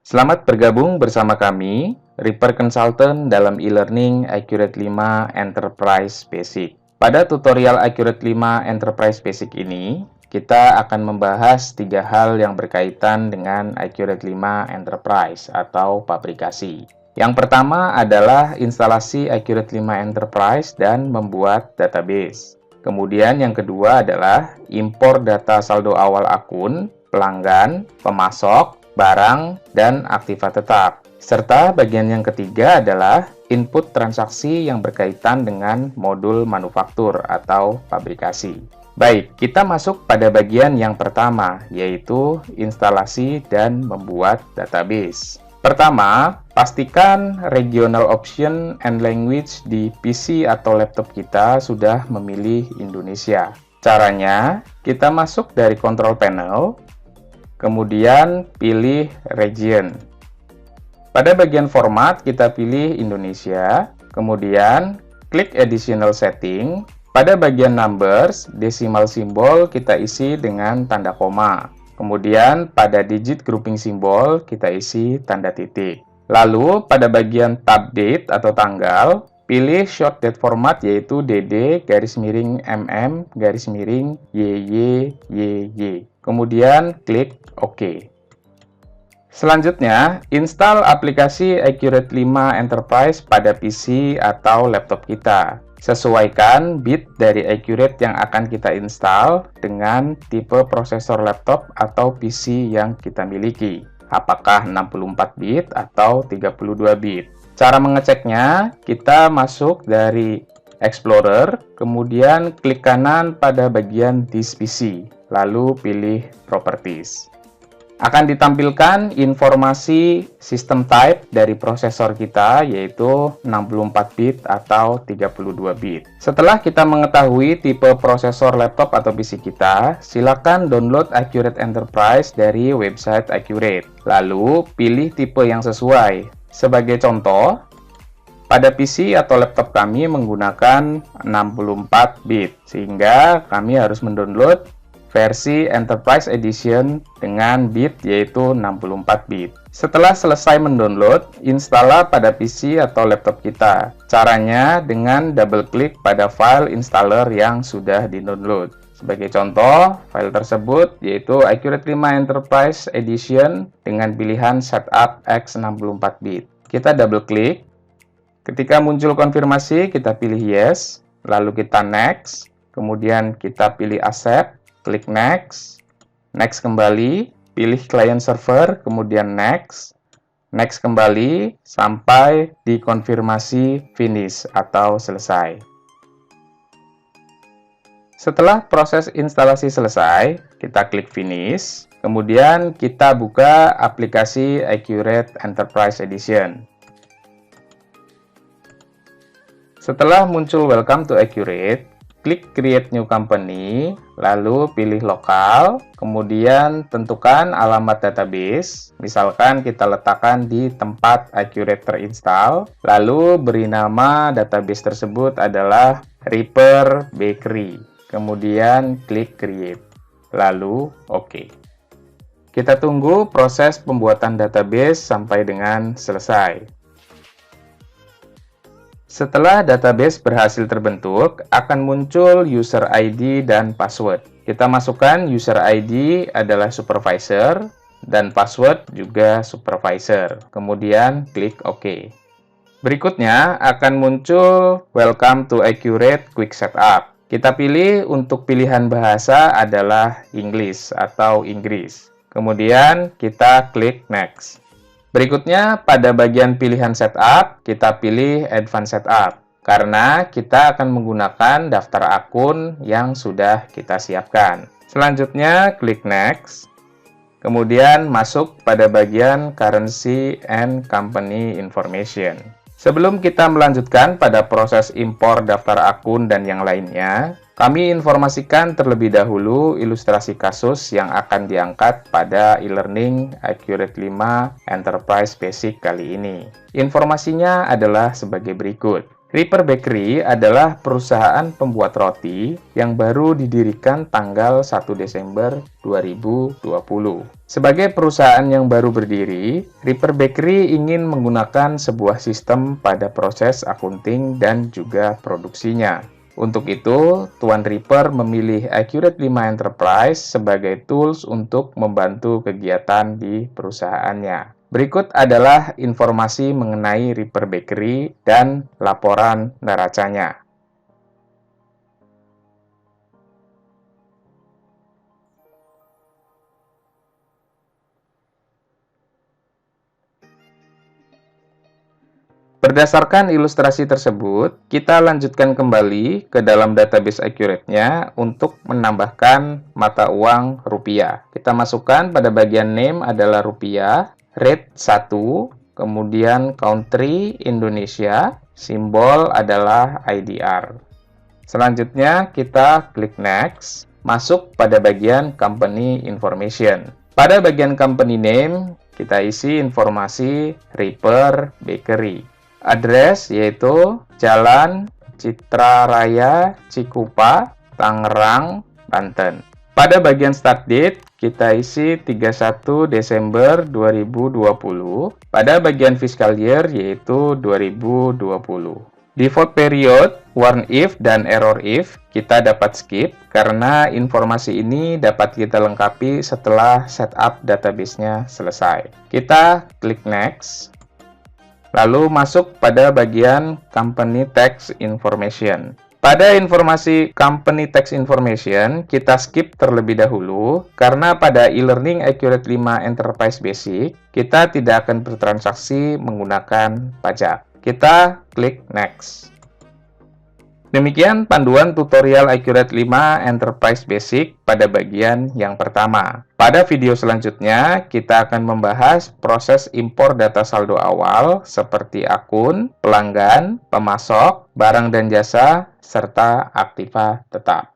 Selamat bergabung bersama kami, Reaper Consultant dalam e-learning Accurate 5 Enterprise Basic. Pada tutorial Accurate 5 Enterprise Basic ini, kita akan membahas 3 hal yang berkaitan dengan Accurate 5 Enterprise atau pabrikasi. Yang pertama adalah instalasi Accurate 5 Enterprise dan membuat database. Kemudian yang kedua adalah impor data saldo awal akun, pelanggan, pemasok, barang, dan aktiva tetap. Serta bagian yang ketiga adalah input transaksi yang berkaitan dengan modul manufaktur atau pabrikasi. Baik, kita masuk pada bagian yang pertama, yaitu instalasi dan membuat database. Pertama, pastikan regional option and language di PC atau laptop kita sudah memilih Indonesia. Caranya, kita masuk dari control panel, kemudian pilih region. Pada bagian format, kita pilih Indonesia, kemudian klik additional setting. Pada bagian numbers, decimal symbol kita isi dengan tanda koma. Kemudian pada digit grouping symbol kita isi tanda titik. Lalu pada bagian tab date atau tanggal, pilih short date format yaitu DD garis miring MM garis miring YY. Kemudian klik OK. Selanjutnya, install aplikasi Accurate 5 Enterprise pada PC atau laptop kita. Sesuaikan bit dari Accurate yang akan kita install dengan tipe prosesor laptop atau PC yang kita miliki. Apakah 64 bit atau 32 bit. Cara mengeceknya, kita masuk dari Explorer, kemudian klik kanan pada bagian This PC, lalu pilih Properties. Akan ditampilkan informasi sistem type dari prosesor kita, yaitu 64 bit atau 32 bit. Setelah kita mengetahui tipe prosesor laptop atau PC kita, silakan download Accurate Enterprise dari website Accurate. Lalu, pilih tipe yang sesuai. Sebagai contoh, pada PC atau laptop kami menggunakan 64 bit, sehingga kami harus mendownload versi Enterprise Edition dengan bit yaitu 64 bit. Setelah selesai mendownload, install pada PC atau laptop kita. Caranya dengan double klik pada file installer yang sudah di-download. Sebagai contoh, file tersebut yaitu Accurate 5 Enterprise Edition dengan pilihan Setup x64 bit. Kita double klik. Ketika muncul konfirmasi, kita pilih Yes, lalu kita Next, kemudian kita pilih Accept, klik Next, Next kembali, pilih Client Server, kemudian Next, Next kembali, sampai dikonfirmasi Finish atau selesai. Setelah proses instalasi selesai, kita klik Finish, kemudian kita buka aplikasi Accurate Enterprise Edition. Setelah muncul Welcome to Accurate, klik Create New Company, lalu pilih Lokal, kemudian tentukan alamat database, misalkan kita letakkan di tempat Accurate terinstall, lalu beri nama database tersebut adalah Reaper Bakery, kemudian klik Create, lalu OK. Kita tunggu proses pembuatan database sampai dengan selesai. Setelah database berhasil terbentuk, akan muncul user ID dan password. Kita masukkan user ID adalah supervisor dan password juga supervisor. Kemudian klik OK. Berikutnya akan muncul Welcome to Accurate Quick Setup. Kita pilih untuk pilihan bahasa adalah English atau Inggris. Kemudian kita klik Next. Berikutnya, pada bagian pilihan setup, kita pilih Advanced Setup, karena kita akan menggunakan daftar akun yang sudah kita siapkan. Selanjutnya, klik Next, kemudian masuk pada bagian Currency and Company Information. Sebelum kita melanjutkan pada proses impor daftar akun dan yang lainnya, kami informasikan terlebih dahulu ilustrasi kasus yang akan diangkat pada e-learning Accurate 5 Enterprise Basic kali ini. Informasinya adalah sebagai berikut. Reaper Bakery adalah perusahaan pembuat roti yang baru didirikan tanggal 1 Desember 2020. Sebagai perusahaan yang baru berdiri, Reaper Bakery ingin menggunakan sebuah sistem pada proses akunting dan juga produksinya. Untuk itu, Tuan Reaper memilih Accurate 5 Enterprise sebagai tools untuk membantu kegiatan di perusahaannya. Berikut adalah informasi mengenai Reaper Bakery dan laporan neracanya. Berdasarkan ilustrasi tersebut, kita lanjutkan kembali ke dalam database Accurate-nya untuk menambahkan mata uang rupiah. Kita masukkan pada bagian name adalah rupiah, rate 1, kemudian country Indonesia, simbol adalah IDR. Selanjutnya kita klik next, masuk pada bagian company information. Pada bagian company name, kita isi informasi Reaper Bakery. Address yaitu Jalan Citra Raya Cikupa, Tangerang, Banten. Pada bagian start date, kita isi 31 Desember 2020. Pada bagian fiscal year yaitu 2020. Default period, warn if, dan error if kita dapat skip karena informasi ini dapat kita lengkapi setelah setup database-nya selesai. Kita klik next. Lalu masuk pada bagian Company Tax Information. Pada informasi Company Tax Information, kita skip terlebih dahulu karena pada e-learning Accurate 5 Enterprise Basic, kita tidak akan bertransaksi menggunakan pajak. Kita klik Next. Demikian panduan tutorial Accurate 5 Enterprise Basic pada bagian yang pertama. Pada video selanjutnya, kita akan membahas proses impor data saldo awal seperti akun, pelanggan, pemasok, barang dan jasa, serta aktiva tetap.